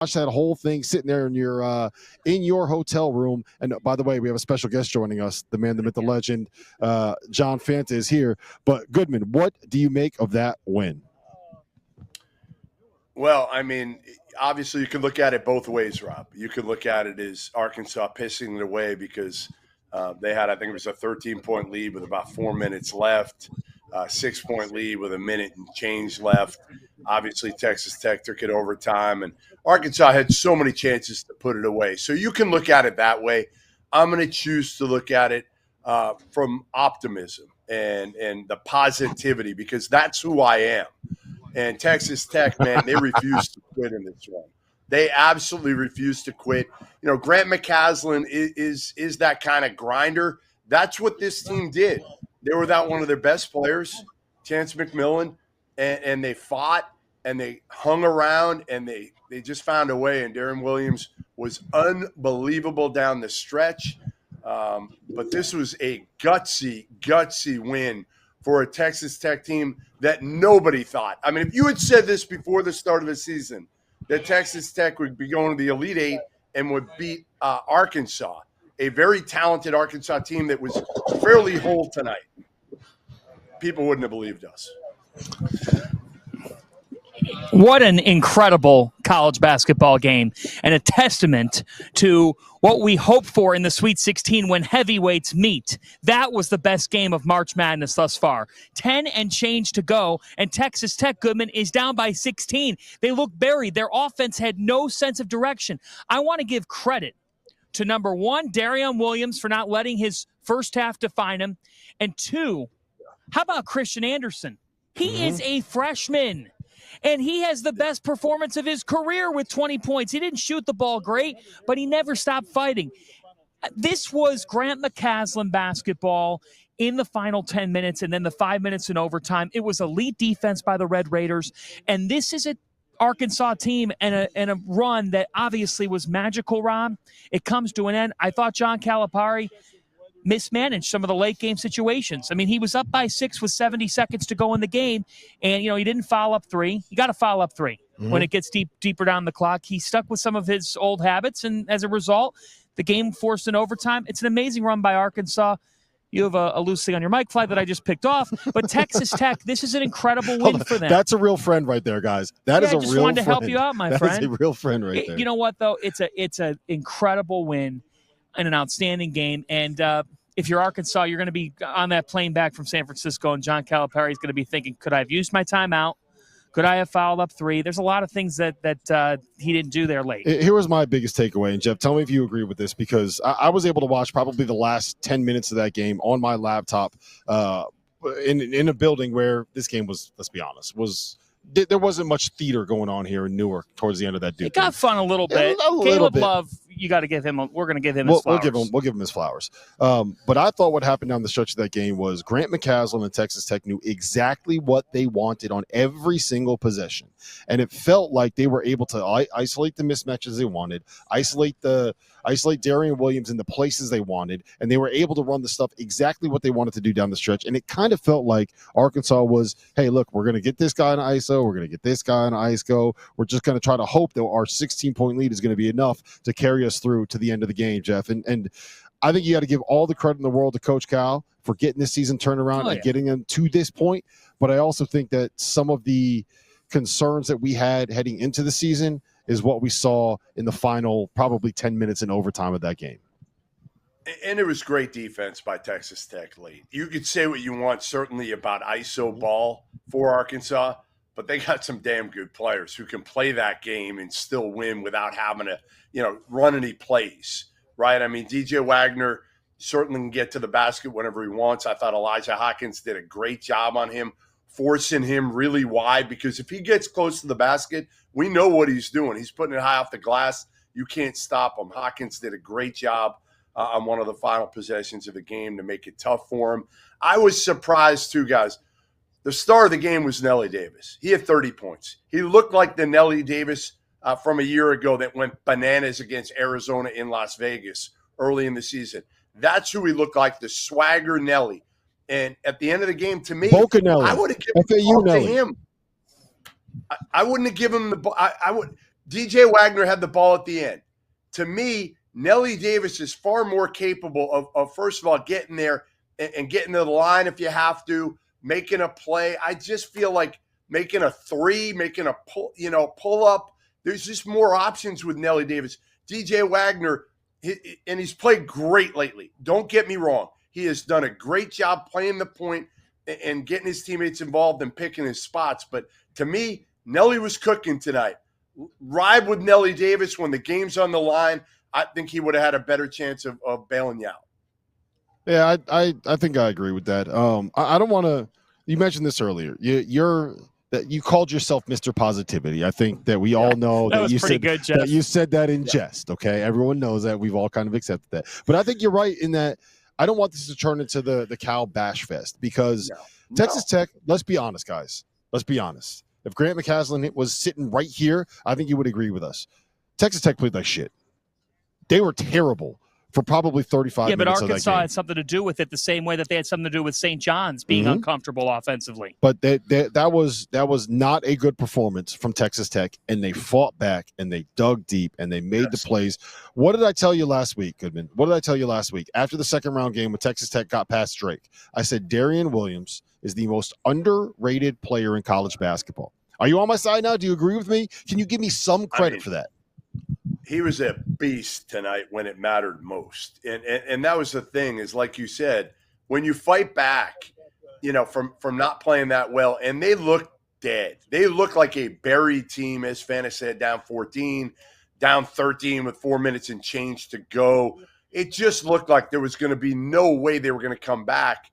watch that whole thing sitting there in your hotel room. And by the way, we have a special guest joining us, the man, the myth, the legend, John Fanta is here. But Goodman, what do you make of that win? Well, I mean, obviously you can look at it both ways, Rob. You could look at it as Arkansas pissing it away because they had, I think it was a 13-point lead with about 4 minutes left, 6-point lead with a minute and change left. Obviously, Texas Tech took it overtime, and Arkansas had so many chances to put it away. So you can look at it that way. I'm going to choose to look at it from optimism and the positivity, because that's who I am. And Texas Tech, man, they refuse to quit in this one. They absolutely refuse to quit. You know, Grant McCaslin is that kind of grinder. That's what this team did. They were without one of their best players, Chance McMillan, and they fought and they hung around and they just found a way. And Darren Williams was unbelievable down the stretch. But this was a gutsy win for a Texas Tech team that nobody thought. I mean, if you had said this before the start of the season, that Texas Tech would be going to the Elite Eight and would beat Arkansas, a very talented Arkansas team that was fairly whole tonight, people wouldn't have believed us. What an incredible college basketball game, and a testament to what we hope for in the Sweet 16 when heavyweights meet. That was the best game of March Madness thus far. 10 and change to go, and Texas Tech, Goodman, is down by 16. They look buried. Their offense had no sense of direction. I want to give credit to, number one, Darion Williams for not letting his first half define him, and two, how about Christian Anderson? He is a freshman. And he has the best performance of his career with 20 points. He didn't shoot the ball great, but he never stopped fighting. This was Grant McCaslin basketball in the final 10 minutes and then the 5 minutes in overtime. It was elite defense by the Red Raiders. And this is an Arkansas team and a run that obviously was magical, Rob. It comes to an end. I thought John Calipari mismanaged some of the late game situations. I mean, he was up by 6 with 70 seconds to go in the game, and he didn't foul up 3. You got to foul up 3 when it gets deeper down the clock. He stuck with some of his old habits, and as a result, the game forced an overtime. It's an amazing run by Arkansas. You have a loose thing on your mic flag that I just picked off, but Texas Tech, this is an incredible win for them. That's a real friend right there, guys. That is a real friend. I just wanted to help you out, my friend. That's a real friend right there. You know what, though? It's an incredible win and an outstanding game. And if you're Arkansas, you're going to be on that plane back from San Francisco, and John Calipari is going to be thinking, could I have used my timeout? Could I have fouled up 3? There's a lot of things that he didn't do there late. Here was my biggest takeaway, and Jeff, tell me if you agree with this, because I was able to watch probably the last 10 minutes of that game on my laptop in a building where this game was, let's be honest, there wasn't much theater going on here in Newark towards the end of that Duke. It got fun a little bit. Caleb Love, you got to give him. We're going to give him his flowers. We'll give him his flowers. But I thought what happened down the stretch of that game was Grant McCaslin and Texas Tech knew exactly what they wanted on every single possession, and it felt like they were able to isolate the mismatches they wanted, isolate Darion Williams in the places they wanted, and they were able to run the stuff exactly what they wanted to do down the stretch. And it kind of felt like Arkansas was, hey, look, we're going to get this guy in ISO, we're going to get this guy in ISO. We're just going to try to hope that our 16-point lead is going to be enough to carry us through to the end of the game, Jeff. And I think you got to give all the credit in the world to Coach Cal for getting this season turned around and getting them to this point. But I also think that some of the concerns that we had heading into the season is what we saw in the final probably 10 minutes in overtime of that game. And it was great defense by Texas Tech late. You could say what you want, certainly, about ISO ball for Arkansas, but they got some damn good players who can play that game and still win without having to, run any plays, right? I mean, DJ Wagner certainly can get to the basket whenever he wants. I thought Elijah Hawkins did a great job on him, forcing him really wide, because if he gets close to the basket, we know what he's doing. He's putting it high off the glass. You can't stop him. Hawkins did a great job on one of the final possessions of the game to make it tough for him. I was surprised too, guys. The star of the game was Nelly Davis. He had 30 points. He looked like the Nelly Davis from a year ago that went bananas against Arizona in Las Vegas early in the season. That's who he looked like, the swagger Nelly. And at the end of the game, to me, Boca Nelly. I would have given the ball to him. I wouldn't have given him the ball. I would. DJ Wagner had the ball at the end. To me, Nelly Davis is far more capable of first of all, getting there and getting to the line if you have to, making a play. I just feel like making a three, making a pull up. There's just more options with Nelly Davis. DJ Wagner, and he's played great lately. Don't get me wrong. He has done a great job playing the point and getting his teammates involved and picking his spots. But to me, Nelly was cooking tonight. Ride with Nelly Davis when the game's on the line. I think he would have had a better chance of bailing you out. Yeah, I think I agree with that. I don't want to. You mentioned this earlier. You called yourself Mr. Positivity. I think that we all know that you said good, Jeff. That you said that in jest. Okay, everyone knows that. We've all kind of accepted that. But I think you're right in that. I don't want this to turn into the Cal Bash Fest because Texas Tech. Let's be honest, guys. Let's be honest. If Grant McCaslin was sitting right here, I think you would agree with us. Texas Tech played like shit. They were terrible for probably 35 minutes. Yeah, but Arkansas Arkansas had something to do with it the same way that they had something to do with St. John's being uncomfortable offensively. But that was not a good performance from Texas Tech, and they fought back, and they dug deep, and they made the plays. What did I tell you last week, Goodman? What did I tell you last week? After the second round game when Texas Tech got past Drake, I said Darian Williams is the most underrated player in college basketball. Are you on my side now? Do you agree with me? Can you give me some credit for that? He was a beast tonight when it mattered most. And that was the thing is, like you said, when you fight back, from not playing that well, and they look dead. They look like a buried team, as Fana said, down 14, down 13 with 4 minutes and change to go. It just looked like there was going to be no way they were going to come back,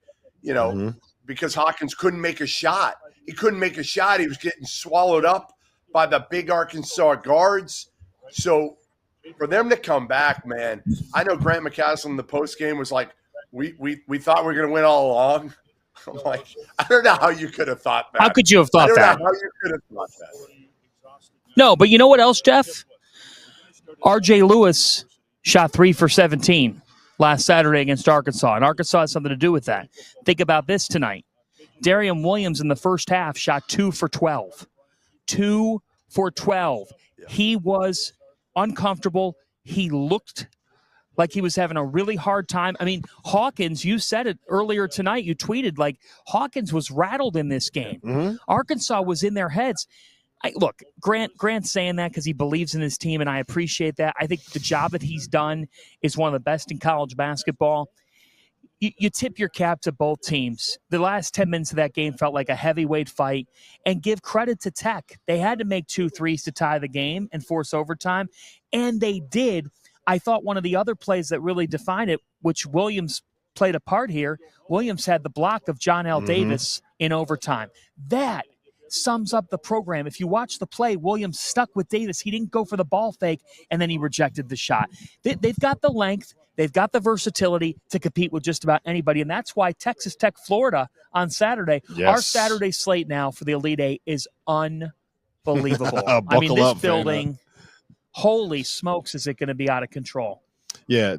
because Hawkins couldn't make a shot. He couldn't make a shot. He was getting swallowed up by the big Arkansas guards. So for them to come back, man, I know Grant McCaslin in the postgame was like, we thought we were going to win all along. I'm like, I don't know how you could have thought that. How could you have thought that? I don't know how you could have thought that. No, but you know what else, Jeff? R.J. Lewis shot 3 for 17 last Saturday against Arkansas, and Arkansas has something to do with that. Think about this tonight. Darian Williams in the first half shot 2 for 12. 2 for 12. Yeah. He was uncomfortable. He looked like he was having a really hard time. I mean, Hawkins, you said it earlier tonight. You tweeted like Hawkins was rattled in this game. Arkansas was in their heads. Look, Grant's saying that because he believes in his team, and I appreciate that. I think the job that he's done is one of the best in college basketball. You tip your cap to both teams. The last 10 minutes of that game felt like a heavyweight fight. And give credit to Tech. They had to make 2 threes to tie the game and force overtime, and they did. I thought one of the other plays that really defined it, which Williams played a part here, Williams had the block of John L. Davis in overtime. That sums up the program. If you watch the play, Williams stuck with Davis. He didn't go for the ball fake, and then he rejected the shot. They've got the length. They've got the versatility to compete with just about anybody, and that's why Texas Tech, Florida on Saturday, our Saturday slate now for the Elite Eight is unbelievable. I mean, this building, holy smokes, is it going to be out of control. Yeah.